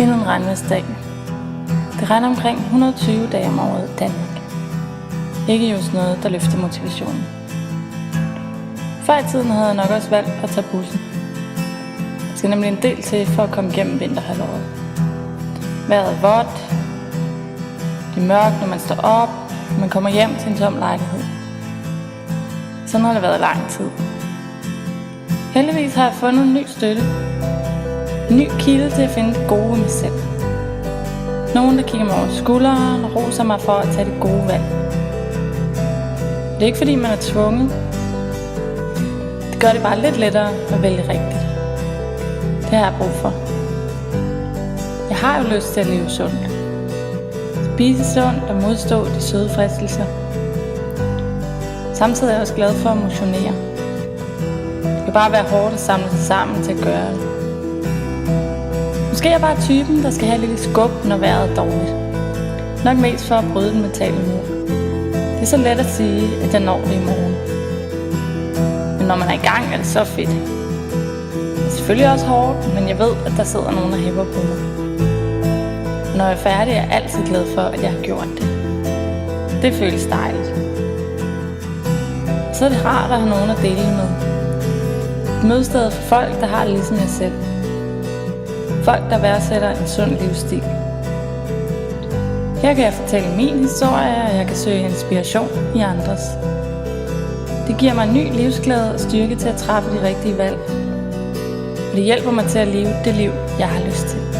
Endnu en regnværsdag. Det regner omkring 120 dage om året i Danmark. Ikke just noget, der løfter motivationen. Før i tiden havde jeg nok også valgt at tage bussen. Der skal nemlig en del til for at komme igennem vinterhalvåret. Vejret er vådt. Det er mørkt, når man står op. Man kommer hjem til en tom lejlighed. Sådan har det været lang tid. Heldigvis har jeg fundet en ny støtte. En ny kilde til at finde det gode i mig selv. Nogen, der kigger mig over skulderen og roser mig for at tage det gode valg. Det er ikke fordi, man er tvunget. Det gør det bare lidt lettere at vælge rigtigt. Det har jeg brug for. Jeg har jo lyst til at leve sundt. Spise sundt og modstå de søde fristelser. Samtidig er jeg også glad for at motionere. Det kan bare være hårdt at samle sig sammen til at gøre det. Måske er jeg bare typen, der skal have lidt skub, når vejret er dårligt. Nok mest for at bryde den mentale mur. Det er så let at sige, at jeg når det i morgen. Men når man er i gang, er det så fedt. Det er selvfølgelig også hårdt, men jeg ved, at der sidder nogen, der hæpper på mig. Og når jeg er færdig, er jeg altid glad for, at jeg har gjort det. Det føles dejligt. Så er det rart at have nogen at dele med. Et mødested for folk, der har det ligesom jeg selv. Folk, der værdsætter en sund livsstil. Her kan jeg fortælle min historie, og jeg kan søge inspiration i andres. Det giver mig en ny livsglæde og styrke til at træffe de rigtige valg. Og det hjælper mig til at leve det liv, jeg har lyst til.